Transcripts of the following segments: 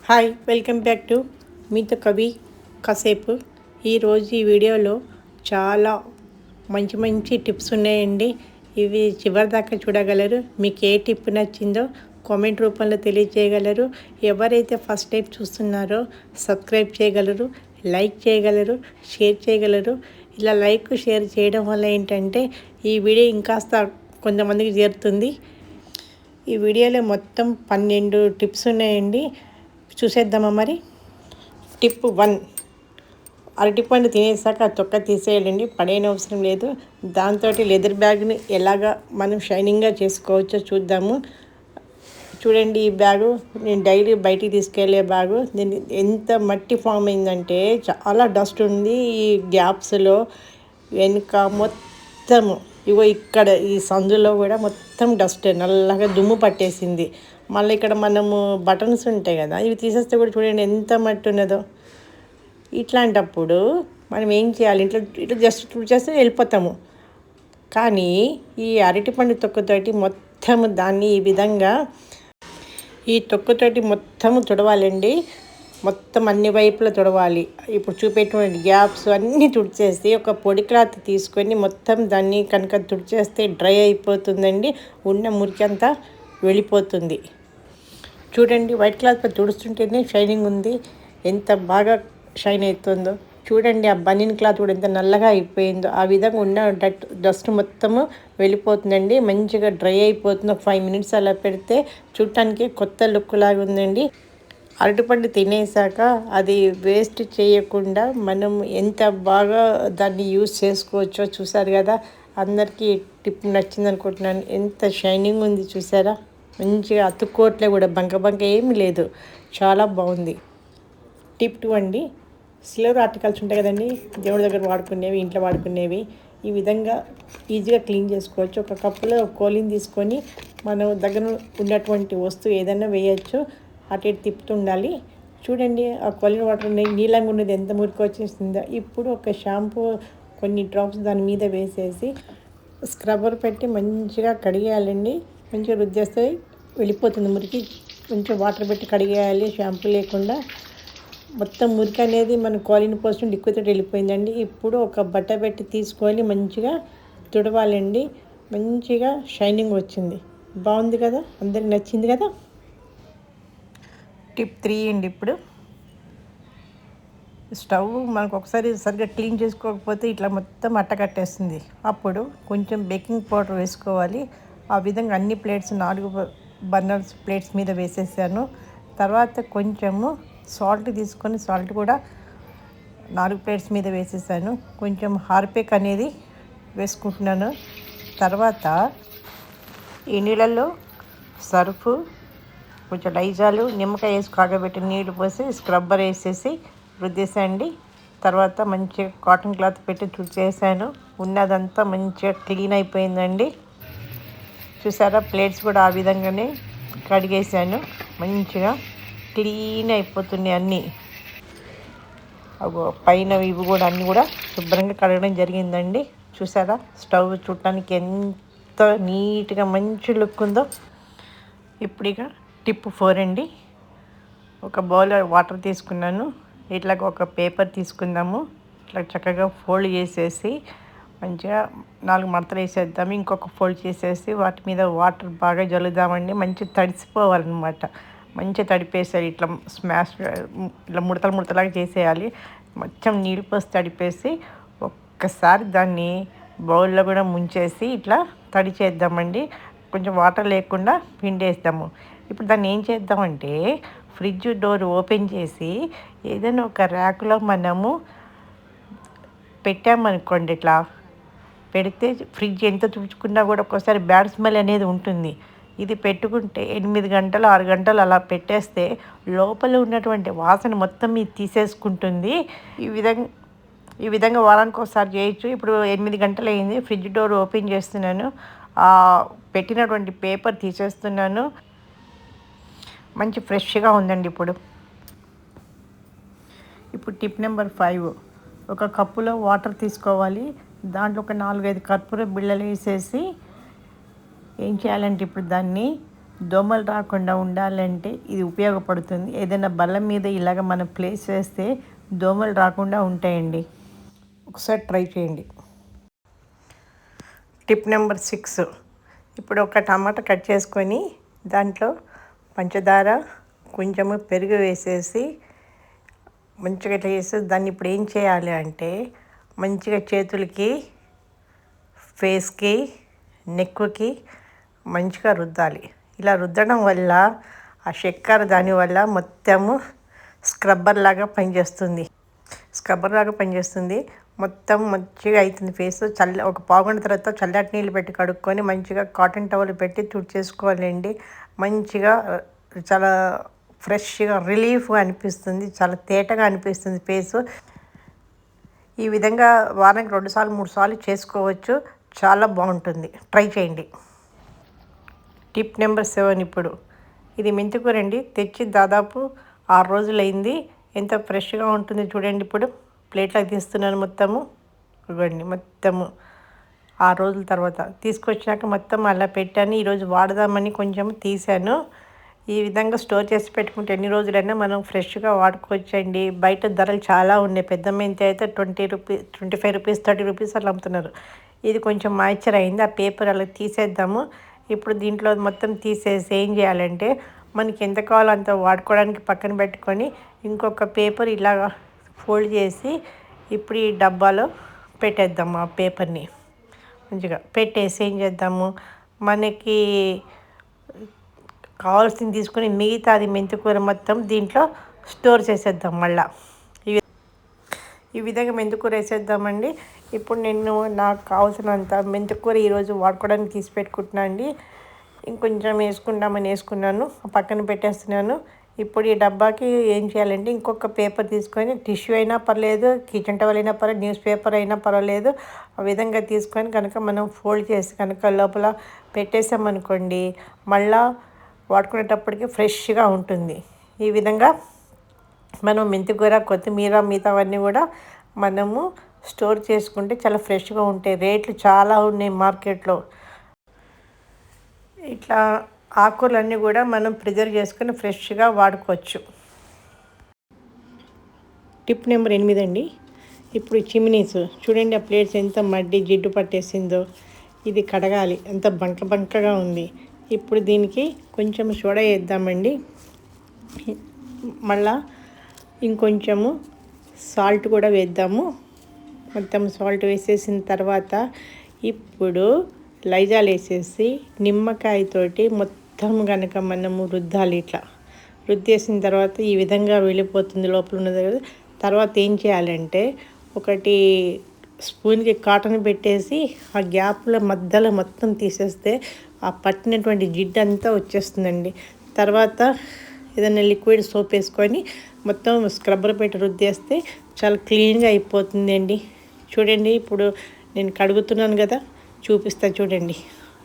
Hi, welcome back to మీతో కవి కాసేపు. ఈరోజు ఈ వీడియోలో చాలా మంచి మంచి టిప్స్ ఉన్నాయండి. ఇవి చివరి దాకా చూడగలరు. మీకు ఏ టిప్ నచ్చిందో కామెంట్ రూపంలో తెలియజేయగలరు. ఎవరైతే ఫస్ట్ టైం చూస్తున్నారో సబ్స్క్రైబ్ చేయగలరు, లైక్ చేయగలరు, షేర్ చేయగలరు. ఇలా లైక్ షేర్ చేయడం వల్ల ఏంటంటే ఈ వీడియో ఇంకాస్త కొంతమందికి చేరుతుంది. ఈ వీడియోలో మొత్తం 12 టిప్స్ ఉన్నాయండి. చూసేద్దామా మరి. టిప్ 1, అరటిపండు తినేసాక తొక్క తీసేయాలండి, పడేయని అవసరం లేదు. దాంతో లెదర్ బ్యాగ్ని ఎలాగా మనం షైనింగ్గా చేసుకోవచ్చో చూద్దాము. చూడండి, ఈ బ్యాగు నేను డైలీ బయటికి తీసుకెళ్లే బ్యాగు. దీన్ని ఎంత మట్టి ఫామ్ అయిందంటే చాలా డస్ట్ ఉంది ఈ గ్యాప్స్లో, వెనుక మొత్తము. ఇగో ఇక్కడ ఈ సందులో కూడా మొత్తం డస్ట్, నల్లగా దుమ్ము పట్టేసింది. మళ్ళీ ఇక్కడ మనము బటన్స్ ఉంటాయి కదా, ఇవి తీసేస్తే కూడా చూడండి ఎంత మట్టి ఉన్నదో. ఇట్లాంటప్పుడు మనం ఏం చేయాలి, ఇట్లా జస్ట్ చేస్తే వెళ్ళిపోతాము. కానీ ఈ అరటిపండు తొక్కతోటి మొత్తము దాన్ని ఈ విధంగా ఈ తొక్కతోటి మొత్తము తుడవాలండి. మొత్తం అన్ని వైపులా తుడవాలి. ఇప్పుడు చూపెట్టిన గ్యాప్స్ అన్నీ తుడిచేసి ఒక పొడి క్లాత్ తీసుకొని మొత్తం దాన్ని కనుక తుడిచేస్తే డ్రై అయిపోతుందండి. ఉన్న మురికంతా వెళ్ళిపోతుంది. చూడండి, వైట్ క్లాత్ తుడుస్తుంటేనే షైనింగ్ ఉంది. ఎంత బాగా షైన్ అవుతుందో చూడండి. ఆ బనీన్ క్లాత్ కూడా ఎంత నల్లగా అయిపోయిందో. ఆ విధంగా ఉన్న డస్ట్ మొత్తము వెళ్ళిపోతుందండి. మంచిగా డ్రై అయిపోతుంది. 5 minutes అలా పెడితే చూడటానికి కొత్త లుక్ లాగా ఉందండి. అరటిపండు తినేసాక అది వేస్ట్ చేయకుండా మనం ఎంత బాగా దాన్ని యూజ్ చేసుకోవచ్చో చూసారు కదా. అందరికీ టిప్ నచ్చింది అనుకుంటున్నాను. ఎంత షైనింగ్ ఉంది చూసారా. మంచిగా అతుక్కోవట్లే కూడా, బంక ఏమీ లేదు. చాలా బాగుంది. టిప్ 2 అండి, సిల్వర్ ఆర్టికల్స్ ఉంటాయి కదండి, దేవుడి దగ్గర వాడుకునేవి, ఇంట్లో వాడుకునేవి. ఈ విధంగా ఈజీగా క్లీన్ చేసుకోవచ్చు. ఒక కప్పులో కోలిని తీసుకొని మనం దగ్గర ఉన్నటువంటి వస్తువు ఏదైనా వేయచ్చు. అటు ఇటు తిప్పుతూ ఉండాలి. చూడండి, ఆ కొలిన వాటర్ నీలంగా ఉన్నది ఎంత మురికి వచ్చేసిందో. ఇప్పుడు ఒక షాంపూ కొన్ని డ్రాప్స్ దాని మీద వేసేసి స్క్రబ్బర్ పెట్టి మంచిగా కడిగేయాలండి. మంచిగా రుద్దేస్తే వెళ్ళిపోతుంది మురికి. కొంచెం వాటర్ పెట్టి కడిగేయాలి, షాంపూ లేకుండా. మొత్తం మురికి అనేది మన కాలిని పోసిన లిక్విడ్తో వెళ్ళిపోయిందండి. ఇప్పుడు ఒక బట్ట పెట్టి తీసుకొని మంచిగా తుడవాలండి. మంచిగా షైనింగ్ వచ్చింది. బాగుంది కదా, అందరికి నచ్చింది కదా. టిప్ 3 అండి, ఇప్పుడు స్టవ్ మనకు ఒకసారి సరిగ్గా క్లీన్ చేసుకోకపోతే ఇట్లా మొత్తం అట్టకట్టేస్తుంది. అప్పుడు కొంచెం బేకింగ్ పౌడర్ వేసుకోవాలి. ఆ విధంగా అన్ని ప్లేట్స్ 4 బర్నర్స్ ప్లేట్స్ మీద వేసేసాను. తర్వాత కొంచెము సాల్ట్ తీసుకొని సాల్ట్ కూడా 4 ప్లేట్స్ మీద వేసేసాను. కొంచెం హార్పిక్ అనేది వేసుకుంటున్నాను. తర్వాత ఈ నీళ్ళల్లో సర్ఫ్, కొంచెం లైజాలు, నిమ్మకాయ వేసి కాగబెట్టిన నీళ్ళు పోసి స్క్రబ్బర్ వేసేసి రుద్దేసండి. తర్వాత మంచిగా కాటన్ క్లాత్ పెట్టి తుడిచేసాను. ఉన్నదంతా మంచిగా క్లీన్ అయిపోయిందండి. చూసారా, ప్లేట్స్ కూడా ఆ విధంగానే కడిగేసాను. మంచిగా క్లీన్ అయిపోతున్నాయి అన్నీ. పైన ఇవి కూడా అన్నీ కూడా శుభ్రంగా కడగడం జరిగిందండి. చూసారా, స్టవ్ చూడటానికి ఎంత నీట్గా మంచి లుక్ ఉందో. ఇప్పుడు ఇక టిప్ 4 అండి, ఒక బౌల్ వాటర్ తీసుకున్నాను. ఇట్లాగ ఒక పేపర్ తీసుకుందాము. ఇట్లా చక్కగా ఫోల్డ్ చేసేసి మంచిగా 4 మడతలు వేసేద్దాము. ఇంకొక ఫోల్డ్ చేసేసి వాటి మీద వాటర్ బాగా జల్లుదామండి. మంచిగా తడిసిపోవాలన్నమాట. మంచిగా తడిపేసేయాలి. ఇట్లా ఇట్లా ముడతలాగా చేసేయాలి. మొత్తం నీళ్ళు పోసి తడిపేసి ఒక్కసారి దాన్ని బౌల్లో కూడా ముంచేసి ఇట్లా తడి చేద్దామండి. కొంచెం వాటర్ లేకుండా పిండేస్తాము. ఇప్పుడు దాన్ని ఏం చేద్దామంటే ఫ్రిడ్జ్ డోర్ ఓపెన్ చేసి ఏదైనా ఒక ర్యాక్లో మనము పెట్టామనుకోండి, ఇట్లా పెడితే ఫ్రిడ్జ్ ఎంత తుడుచుకున్నా కూడా ఒక్కోసారి బ్యాడ్ స్మెల్ అనేది ఉంటుంది. ఇది పెట్టుకుంటే 8 గంటలు 6 గంటలు అలా పెట్టేస్తే లోపల ఉన్నటువంటి వాసన మొత్తం ఇది తీసేసుకుంటుంది. ఈ విధంగా వారానికి ఒకసారి చేయొచ్చు. ఇప్పుడు 8 గంటలు అయింది. ఫ్రిడ్జ్ డోర్ ఓపెన్ చేస్తున్నాను. పెట్టినటువంటి పేపర్ తీసేస్తున్నాను. మంచి ఫ్రెష్గా ఉందండి. ఇప్పుడు టిప్ నెంబర్ 5, ఒక కప్పులో వాటర్ తీసుకోవాలి. దాంట్లో ఒక 4-5 కర్పూర బిళ్ళలు వేసేసి ఏం చేయాలంటే ఇప్పుడు దాన్ని దోమలు రాకుండా ఉండాలంటే ఇది ఉపయోగపడుతుంది. ఏదైనా బల్ల మీద ఇలాగ మనం ప్లేస్ వేస్తే దోమలు రాకుండా ఉంటాయండి. ఒకసారి ట్రై చేయండి. Tip number 6. ఇప్పుడు ఒక టమాటా కట్ చేసుకొని దాంట్లో పంచదార కొంచెము పెరుగు వేసేసి మంచిగా ఇట్లా చేసి దాన్ని ఇప్పుడు ఏం చేయాలి అంటే మంచిగా చేతులకి, ఫేస్కి, నెక్కి మంచిగా రుద్దాలి. ఇలా రుద్దడం వల్ల ఆ చక్కెర దానివల్ల మొత్తము స్క్రబ్బర్ లాగా పనిచేస్తుంది. మొత్తం మంచిగా అవుతుంది ఫేస్. ఒక పావుగంట తర్వాత చల్లటి నీళ్ళు పెట్టి కడుక్కొని మంచిగా కాటన్ టవల్ పెట్టి తుడిచేసుకోవాలండి. మంచిగా చాలా ఫ్రెష్గా రిలీఫ్గా అనిపిస్తుంది, చాలా తేటగా అనిపిస్తుంది ఫేసు. ఈ విధంగా వారానికి 2 సార్లు 3 సార్లు చేసుకోవచ్చు. చాలా బాగుంటుంది, ట్రై చేయండి. Tip number 7. ఇప్పుడు ఇది మెంతికూర అండి. తెచ్చి దాదాపు 6 రోజులైంది. ఎంత ఫ్రెష్గా ఉంటుంది చూడండి. ఇప్పుడు ప్లేట్లోకి తీస్తున్నాను. మొత్తము 6 రోజుల తర్వాత తీసుకొచ్చాక మొత్తం అలా పెట్టాను. ఈరోజు వాడదామని కొంచెం తీసాను. ఈ విధంగా స్టోర్ చేసి పెట్టుకుంటే ఎన్ని రోజులైనా మనం ఫ్రెష్గా వాడుకోవచ్చండి. బయట ధరలు చాలా ఉన్నాయి. పెద్ద మెంతి అయితే 20 రూపీస్, 25 రూపీస్, 30 రూపీస్ అలా అమ్ముతున్నారు. ఇది కొంచెం మాయిశ్చర్ అయింది. ఆ పేపర్ అలా తీసేద్దాము. ఇప్పుడు దీంట్లో మొత్తం తీసేసి ఏం చేయాలంటే మనకి ఎంత కావాలో అంత వాడుకోవడానికి పక్కన పెట్టుకొని ఇంకొక పేపర్ ఇలాగా ఫోల్డ్ చేసి ఇప్పుడు ఈ డబ్బాలో పెట్టేద్దాము. ఆ పేపర్ని మంచిగా పెట్టేసి ఏం చేద్దాము, మనకి కావాల్సింది తీసుకొని మిగతాది మెంతికూర మొత్తం దీంట్లో స్టోర్ చేసేద్దాం. మళ్ళీ ఈ విధంగా మెంతికూర వేసేద్దామండి. ఇప్పుడు నేను నాకు కావాల్సినంత మెంతికూర ఈరోజు వాడుకోవడానికి తీసి పెట్టుకుంటున్నాను అండి. ఇంకొంచెం వేసుకున్నాను, పక్కన పెట్టేస్తున్నాను. ఇప్పుడు ఈ డబ్బాకి ఏం చేయాలంటే ఇంకొక పేపర్ తీసుకొని, టిష్యూ అయినా పర్లేదు, కిచెన్ టవల్ అయినా పర్లేదు, న్యూస్ పేపర్ అయినా పర్వాలేదు, ఆ విధంగా తీసుకొని కనుక మనం ఫోల్డ్ చేసి కనుక లోపల పెట్టేసామనుకోండి మళ్ళా వాడుకునేటప్పటికి ఫ్రెష్గా ఉంటుంది. ఈ విధంగా మనం మెంతికూర, కొత్తిమీర మిగతావన్నీ కూడా మనము స్టోర్ చేసుకుంటే చాలా ఫ్రెష్గా ఉంటాయి. రేట్లు చాలా ఉన్నాయి మార్కెట్లో. ఇట్లా ఆకులన్నీ కూడా మనం ప్రిజర్వ్ చేసుకుని ఫ్రెష్గా వాడుకోవచ్చు. టిప్ నెంబర్ 8 అండి. ఇప్పుడు చిమ్నీస్ చూడండి, ఆ ప్లేట్స్ ఎంత మడ్డి జిడ్డు పట్టేసిందో. ఇది కడగాలి, ఎంత బంకగా ఉంది. ఇప్పుడు దీనికి కొంచెం సోడా వేద్దామండి. మళ్ళా ఇంకొంచెము సాల్ట్ కూడా వేద్దాము. మొత్తం సాల్ట్ వేసేసిన తర్వాత ఇప్పుడు లైజాల్ వేసేసి నిమ్మకాయతోటి మొత్తం కనుక మనము రుద్దాలి. ఇట్లా రుద్దేసిన తర్వాత ఈ విధంగా వెళ్ళిపోతుంది లోపల ఉన్నది కదా. తర్వాత ఏం చేయాలంటే ఒకటి స్పూన్కి కాటన్ పెట్టేసి ఆ గ్యాప్ల మధ్యలో మొత్తం తీసేస్తే ఆ పట్టినటువంటి జిడ్డు అంతా వచ్చేస్తుందండి. తర్వాత ఏదైనా లిక్విడ్ సోప్ వేసుకొని మొత్తం స్క్రబ్బర్ పెట్టి రుద్దేస్తే చాలా క్లీన్గా అయిపోతుంది అండి. చూడండి, ఇప్పుడు నేను కడుగుతున్నాను కదా, చూపిస్తా చూడండి.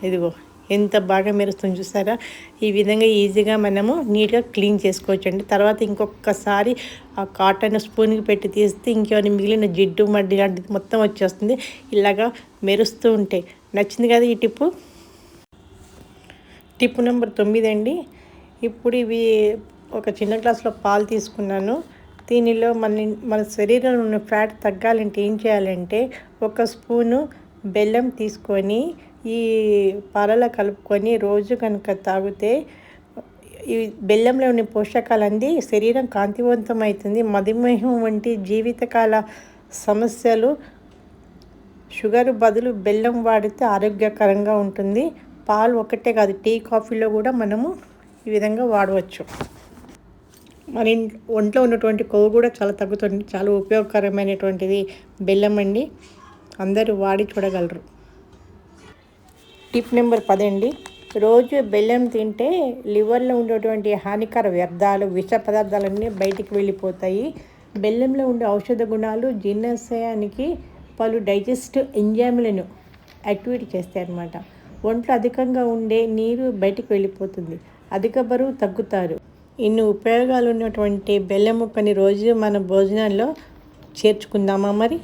ఇదిగో ఎంత బాగా మెరుస్తుంది చూసారా. ఈ విధంగా ఈజీగా మనము నీట్గా క్లీన్ చేసుకోవచ్చండి. తర్వాత ఇంకొకసారి ఆ కాటన్ స్పూన్కి పెట్టి తీస్తే ఇంకేమైనా మిగిలిన జిడ్డు మడ్డి లాంటిది మొత్తం వచ్చేస్తుంది. ఇలాగా మెరుస్తూ ఉంటాయి. నచ్చింది కదా ఈ టిప్పు. టిప్ నెంబర్ 9 అండి. ఇప్పుడు ఇవి ఒక చిన్న గ్లాసులో పాలు తీసుకున్నాను. దీనిలో మన శరీరంలో ఉన్న ఫ్యాట్ తగ్గాలంటే ఏం చేయాలంటే ఒక స్పూను బెల్లం తీసుకొని ఈ పాలలో కలుపుకొని రోజు కనుక తాగితే ఈ బెల్లంలో ఉన్న పోషకాలన్నీ శరీరం కాంతివంతం అవుతుంది. మధుమేహం వంటి జీవితకాల సమస్యలు, షుగర్ బదులు బెల్లం వాడితే ఆరోగ్యకరంగా ఉంటుంది. పాలు ఒకటే కాదు, టీ కాఫీలో కూడా మనము ఈ విధంగా వాడవచ్చు. మన ఒంట్లో ఉన్నటువంటి కొవ్వు కూడా చాలా తగ్గుతుంది. చాలా ఉపయోగకరమైనటువంటిది బెల్లం అండి. అందరూ వాడి చూడగలరు. టిప్ నెంబర్ 10 అండి. రోజు బెల్లం తింటే లివర్లో ఉండేటువంటి హానికర వ్యర్థాలు, విష పదార్థాలన్నీ బయటికి వెళ్ళిపోతాయి. బెల్లంలో ఉండే ఔషధ గుణాలు జీర్ణాశయానికి పలు డైజెస్టివ్ ఎంజైమ్లను యాక్టివేట్ చేస్తాయి అన్నమాట. ఒంట్లో అధికంగా ఉండే నీరు బయటికి వెళ్ళిపోతుంది. అధిక బరువు తగ్గుతారు. ఇన్ని ఉపయోగాలు ఉన్నటువంటి బెల్లం ముక్కని రోజు మన భోజనాల్లో చేర్చుకుందామా మరి.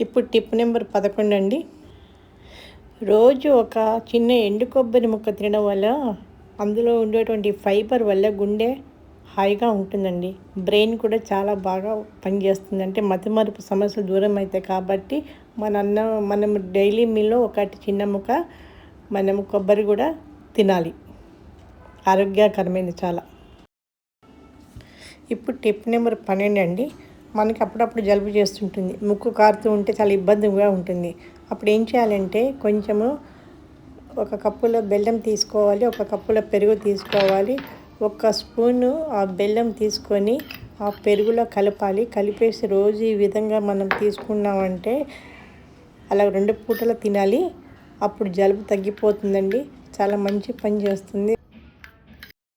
ఇప్పుడు టిప్ నెంబర్ 11 అండి. రోజు ఒక చిన్న ఎండు కొబ్బరి ముక్క తినడం వల్ల అందులో ఉండేటువంటి ఫైబర్ వల్ల గుండె హాయిగా ఉంటుందండి. బ్రెయిన్ కూడా చాలా బాగా పనిచేస్తుంది. అంటే మతిమరుపు సమస్యలు దూరం అవుతాయి కాబట్టి మనం డైలీ మీల్లో ఒకటి చిన్న ముక్క మనం కొబ్బరి కూడా తినాలి. ఆరోగ్యకరమైనది చాలా. ఇప్పుడు టిప్ నెంబర్ 12 అండి. మనకి అప్పుడప్పుడు జలుబు చేస్తుంటుంది, ముక్కు కారుతూ ఉంటే చాలా ఇబ్బందిగా ఉంటుంది. అప్పుడు ఏం చేయాలంటే కొంచెము ఒక కప్పులో బెల్లం తీసుకోవాలి, ఒక కప్పులో పెరుగు తీసుకోవాలి. ఒక స్పూను ఆ బెల్లం తీసుకొని ఆ పెరుగులో కలపాలి. కలిపేసి రోజు ఈ విధంగా మనం తీసుకున్నామంటే అలా 2 పూటలు తినాలి. అప్పుడు జలుబు తగ్గిపోతుందండి. చాలా మంచి పని చేస్తుంది.